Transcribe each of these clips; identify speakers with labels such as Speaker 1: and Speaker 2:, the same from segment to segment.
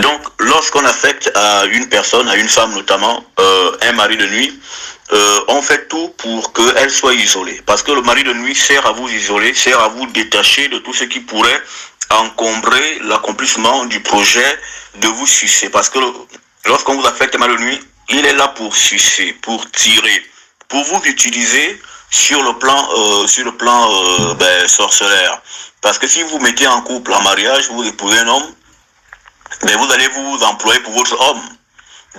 Speaker 1: Donc, lorsqu'on affecte à une personne, à une femme notamment, un mari de nuit, on fait tout pour qu'elle soit isolée. Parce que le mari de nuit sert à vous isoler, sert à vous détacher de tout ce qui pourrait encombrer l'accomplissement du projet de vous sucer. Parce que lorsqu'on vous affecte un mari de nuit, il est là pour sucer, pour tirer, pour vous utiliser sur le plan sorcellaire. Parce que si vous mettez en couple, en mariage, vous épousez un homme, mais vous allez vous employer pour votre homme.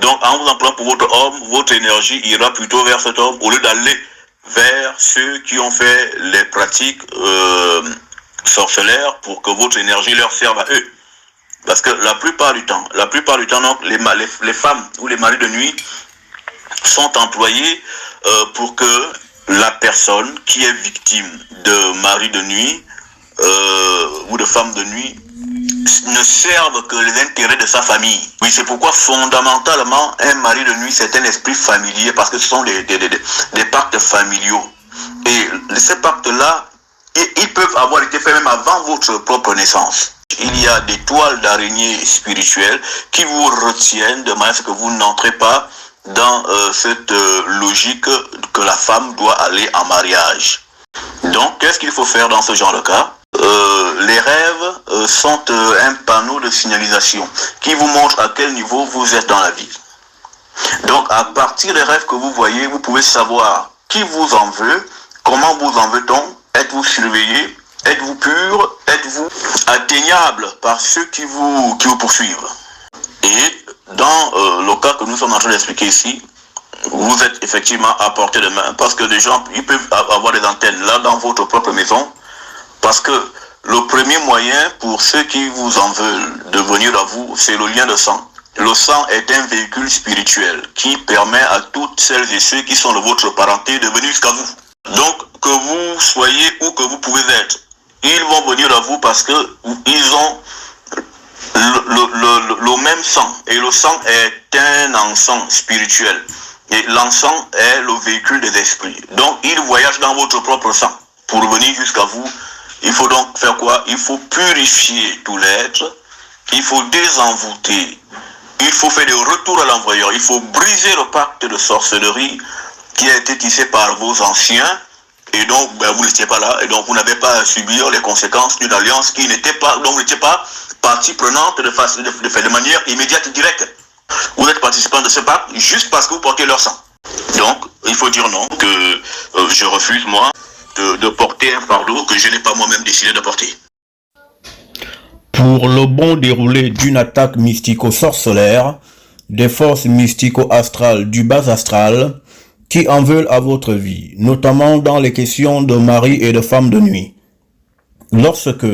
Speaker 1: Donc, en vous employant pour votre homme, votre énergie ira plutôt vers cet homme au lieu d'aller vers ceux qui ont fait les pratiques sorcellaires pour que votre énergie leur serve à eux. Parce que la plupart du temps, donc, les femmes ou les maris de nuit sont employés pour que la personne qui est victime de mari de nuit ou de femme de nuit ne serve que les intérêts de sa famille. Oui, c'est pourquoi fondamentalement un mari de nuit c'est un esprit familier, parce que ce sont des pactes familiaux. Et ces pactes-là, ils peuvent avoir été faits même avant votre propre naissance. Il y a des toiles d'araignée spirituelles qui vous retiennent de manière à ce que vous n'entrez pas dans cette logique que la femme doit aller en mariage. Donc, qu'est-ce qu'il faut faire dans ce genre de cas? Les rêves sont un panneau de signalisation qui vous montre à quel niveau vous êtes dans la vie. Donc, à partir des rêves que vous voyez, vous pouvez savoir qui vous en veut, comment vous en veut-on, êtes-vous surveillé, êtes-vous pur, êtes-vous atteignable par ceux qui vous poursuivent. Et dans le cas que nous sommes en train d'expliquer ici, vous êtes effectivement à portée de main, parce que des gens, ils peuvent avoir des antennes là dans votre propre maison, parce que le premier moyen pour ceux qui vous en veulent de venir à vous, c'est le lien de sang. Le sang est un véhicule spirituel qui permet à toutes celles et ceux qui sont de votre parenté de venir jusqu'à vous. Donc, que vous soyez où que vous pouvez être, ils vont venir à vous parce que ils ont le même sang. Et le sang est un encens spirituel. Et l'encens est le véhicule des esprits. Donc, ils voyagent dans votre propre sang pour venir jusqu'à vous. Il faut donc faire quoi? Il faut purifier tout l'être, il faut désenvoûter, il faut faire des retours à l'envoyeur, il faut briser le pacte de sorcellerie qui a été tissé par vos anciens, et donc vous n'étiez pas là, et donc vous n'avez pas à subir les conséquences d'une alliance qui n'était pas, dont vous n'étiez pas partie prenante de manière immédiate et directe. Vous êtes participant de ce pacte juste parce que vous portez leur sang. Donc, il faut dire non, que je refuse moi de porter un fardeau que je n'ai pas moi-même décidé de porter.
Speaker 2: Pour le bon déroulé d'une attaque mystico-sorcellaire, des forces mystico-astrales du bas astral qui en veulent à votre vie, notamment dans les questions de mari et de femme de nuit. Lorsque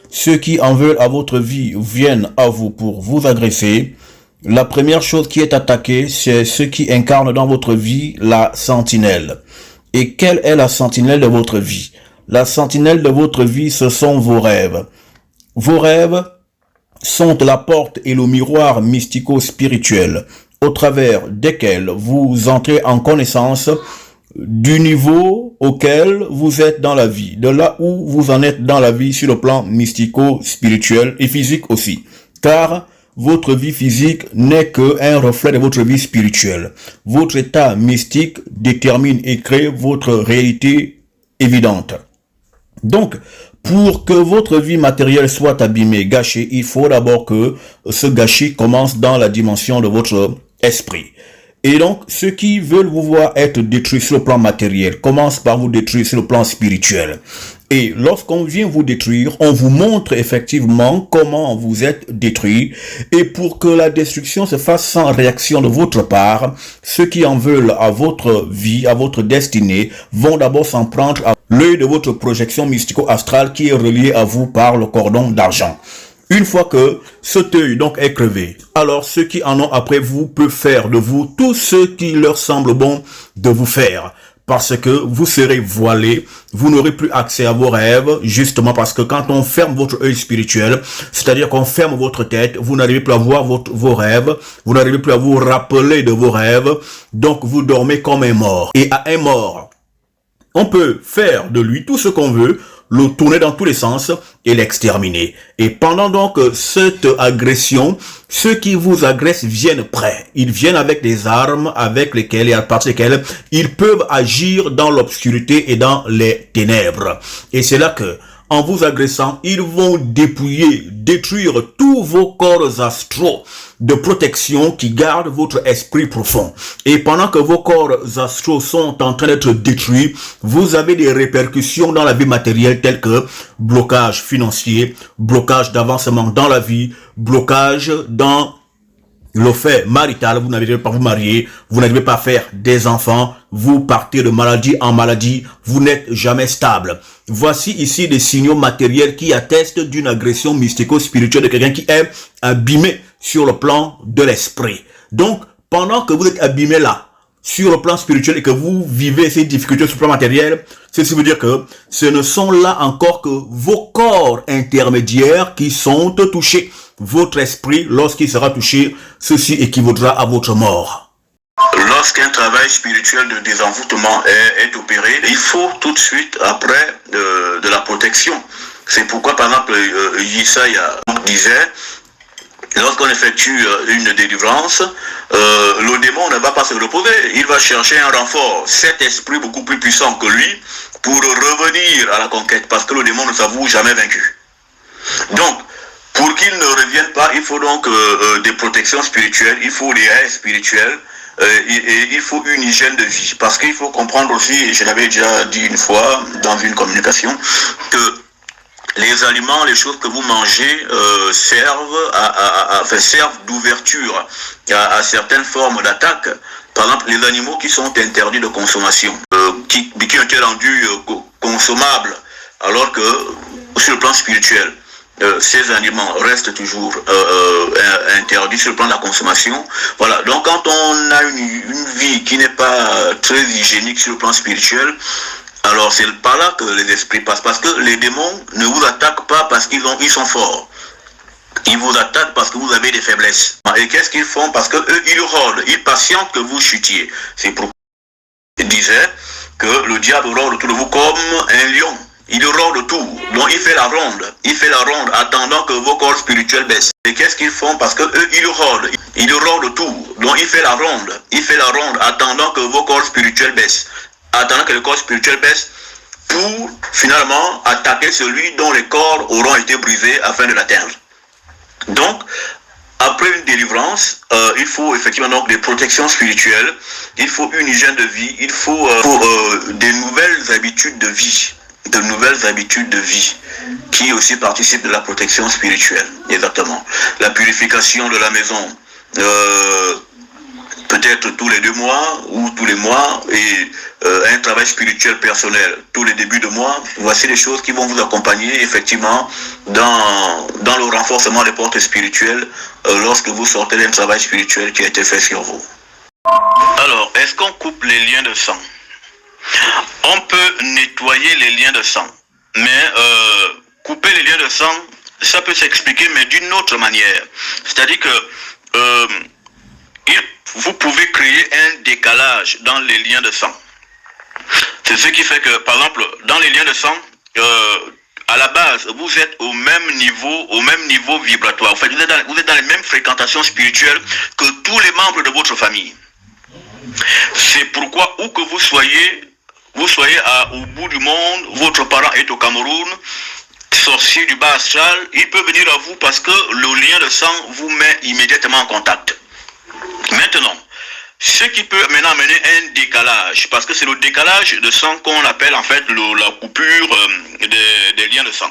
Speaker 2: ceux qui en veulent à votre vie viennent à vous pour vous agresser, la première chose qui est attaquée, c'est ceux qui incarnent dans votre vie la sentinelle. Et quelle est la sentinelle de votre vie? La sentinelle de votre vie, ce sont vos rêves. Vos rêves sont la porte et le miroir mystico-spirituel au travers desquels vous entrez en connaissance du niveau auquel vous êtes dans la vie, de là où vous en êtes dans la vie sur le plan mystico-spirituel et physique aussi. Car votre vie physique n'est qu'un reflet de votre vie spirituelle. Votre état mystique détermine et crée votre réalité évidente. Donc, pour que votre vie matérielle soit abîmée, gâchée, il faut d'abord que ce gâchis commence dans la dimension de votre esprit. Et donc, ceux qui veulent vous voir être détruits sur le plan matériel commencent par vous détruire sur le plan spirituel. Et lorsqu'on vient vous détruire, on vous montre effectivement comment vous êtes détruit. Et pour que la destruction se fasse sans réaction de votre part, ceux qui en veulent à votre vie, à votre destinée, vont d'abord s'en prendre à l'œil de votre projection mystico-astrale qui est reliée à vous par le cordon d'argent. Une fois que cet œil donc est crevé, alors ceux qui en ont après vous peuvent faire de vous tout ce qui leur semble bon de vous faire. Parce que vous serez voilé, vous n'aurez plus accès à vos rêves, justement parce que quand on ferme votre œil spirituel, c'est-à-dire qu'on ferme votre tête, vous n'arrivez plus à voir vos rêves, vous n'arrivez plus à vous rappeler de vos rêves, donc vous dormez comme un mort. Et à un mort, on peut faire de lui tout ce qu'on veut, le tourner dans tous les sens et l'exterminer. Et pendant donc cette agression, ceux qui vous agressent viennent prêts. Ils viennent avec des armes avec lesquelles et à partir desquelles ils peuvent agir dans l'obscurité et dans les ténèbres. Et c'est là que, en vous agressant, ils vont dépouiller, détruire tous vos corps astraux de protection qui gardent votre esprit profond. Et pendant que vos corps astraux sont en train d'être détruits, vous avez des répercussions dans la vie matérielle telles que blocage financier, blocage d'avancement dans la vie, blocage dans le fait marital, vous n'arrivez pas à vous marier, vous n'arrivez pas à faire des enfants, vous partez de maladie en maladie, vous n'êtes jamais stable. Voici ici des signaux matériels qui attestent d'une agression mystico-spirituelle de quelqu'un qui est abîmé sur le plan de l'esprit. Donc, pendant que vous êtes abîmé là, sur le plan spirituel et que vous vivez ces difficultés sur le plan matériel, ceci veut dire que ce ne sont là encore que vos corps intermédiaires qui sont touchés. Votre esprit, lorsqu'il sera touché, ceci équivaudra à votre mort.
Speaker 1: Lorsqu'un travail spirituel de désenvoûtement est opéré, il faut tout de suite après de la protection. C'est pourquoi, par exemple, Yesaya disait, lorsqu'on effectue une délivrance, le démon ne va pas se reposer, il va chercher un renfort, cet esprit beaucoup plus puissant que lui, pour revenir à la conquête, parce que le démon ne s'avoue jamais vaincu. Donc, pour qu'il ne revienne pas, il faut donc des protections spirituelles, il faut des aides spirituelles, et il faut une hygiène de vie. Parce qu'il faut comprendre aussi, et je l'avais déjà dit une fois dans une communication, que les aliments, les choses que vous mangez servent d'ouverture à certaines formes d'attaque. Par exemple, les animaux qui sont interdits de consommation, qui ont été rendus consommables, alors que sur le plan spirituel, ces aliments restent toujours interdits sur le plan de la consommation. Voilà. Donc quand on a une vie qui n'est pas très hygiénique sur le plan spirituel, alors c'est par là que les esprits passent. Parce que les démons ne vous attaquent pas parce qu'ils sont forts. Ils vous attaquent parce que vous avez des faiblesses. Et qu'est-ce qu'ils font? Parce que eux, ils rôdent, ils patientent que vous chutiez. C'est pourquoi il disait que le diable rôde autour de vous comme un lion. Il rôde tout, donc il fait la ronde, attendant que vos corps spirituels baissent. Et qu'est-ce qu'ils font? Parce que eux, ils rôdent tout, donc il fait la ronde, attendant que vos corps spirituels baissent, attendant que le corps spirituel baisse, pour finalement attaquer celui dont les corps auront été brisés afin de l'atteindre. Donc, après une délivrance, il faut effectivement donc des protections spirituelles, il faut une hygiène de vie, il faut des nouvelles habitudes de vie. Qui aussi participent de la protection spirituelle, exactement. La purification de la maison, peut-être tous les 2 mois ou tous les mois, et un travail spirituel personnel tous les débuts de mois. Voici les choses qui vont vous accompagner effectivement dans le renforcement des portes spirituelles lorsque vous sortez d'un travail spirituel qui a été fait sur vous. Alors, est-ce qu'on coupe les liens de sang? On peut nettoyer les liens de sang, mais couper les liens de sang, ça peut s'expliquer, mais d'une autre manière. C'est-à-dire que vous pouvez créer un décalage dans les liens de sang. C'est ce qui fait que, par exemple, dans les liens de sang, à la base, vous êtes au même niveau vibratoire. En fait, vous êtes dans les mêmes fréquentations spirituelles que tous les membres de votre famille. C'est pourquoi, où que vous soyez au bout du monde, votre parent est au Cameroun, sorcier du bas astral, il peut venir à vous parce que le lien de sang vous met immédiatement en contact. Maintenant, ce qui peut maintenant amener un décalage, parce que c'est le décalage de sang qu'on appelle en fait la coupure des liens de sang.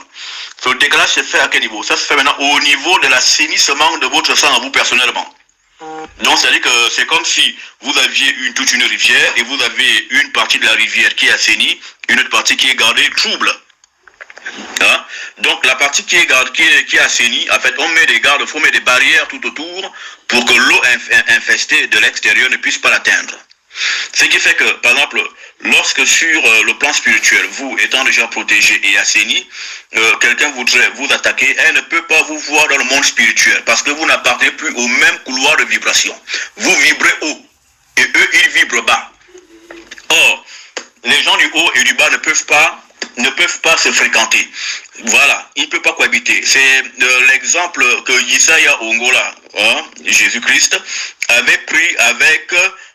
Speaker 1: Ce décalage se fait à quel niveau? Ça se fait maintenant au niveau de l'assainissement de votre sang à vous personnellement. Donc c'est-à-dire que c'est comme si vous aviez toute une rivière et vous avez une partie de la rivière qui est assainie, une autre partie qui est gardée trouble. Hein? Donc la partie qui est assainie, en fait on met des garde-fous, on met des barrières tout autour pour que l'eau infestée de l'extérieur ne puisse pas l'atteindre. Ce qui fait que, par exemple, lorsque sur le plan spirituel, vous étant déjà protégé et assaini, quelqu'un voudrait vous attaquer, elle ne peut pas vous voir dans le monde spirituel parce que vous n'appartenez plus au même couloir de vibration. Vous vibrez haut et eux, ils vibrent bas. Or, les gens du haut et du bas ne peuvent pas ne peuvent pas se fréquenter. Voilà, ils ne peuvent pas cohabiter. C'est l'exemple que Isaiah Ongola, Jésus-Christ, avait pris avec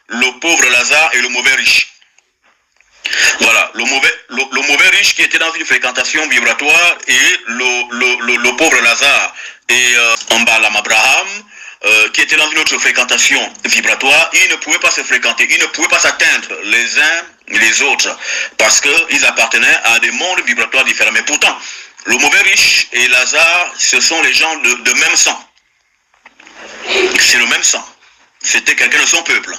Speaker 1: le pauvre Lazare et le mauvais riche. Voilà, le mauvais riche qui était dans une fréquentation vibratoire et le pauvre Lazare et Ambalam Abraham qui était dans une autre fréquentation vibratoire, ils ne pouvaient pas se fréquenter, ils ne pouvaient pas s'atteindre les uns les autres parce qu'ils appartenaient à des mondes vibratoires différents. Mais pourtant, le mauvais riche et Lazare, ce sont les gens de même sang. C'est le même sang. C'était quelqu'un de son peuple.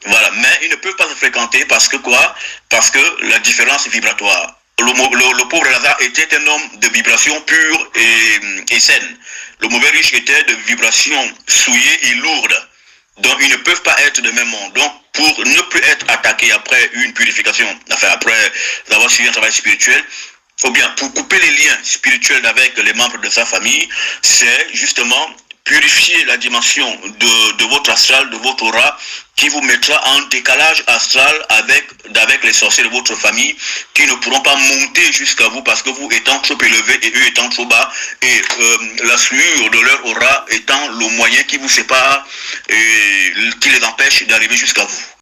Speaker 1: Voilà, mais ils ne peuvent pas se fréquenter parce que quoi? Parce que la différence vibratoire. Le pauvre Lazare était un homme de vibration pure et saine. Le mauvais riche était de vibration souillée et lourde. Donc ils ne peuvent pas être de même monde. Donc pour ne plus être attaqués après une purification, enfin après avoir suivi un travail spirituel, ou bien pour couper les liens spirituels avec les membres de sa famille, c'est justement purifier la dimension de votre astral, de votre aura, qui vous mettra en décalage astral avec les sorciers de votre famille, qui ne pourront pas monter jusqu'à vous parce que vous étant trop élevé et eux étant trop bas, et la souillure de leur aura étant le moyen qui vous sépare et qui les empêche d'arriver jusqu'à vous.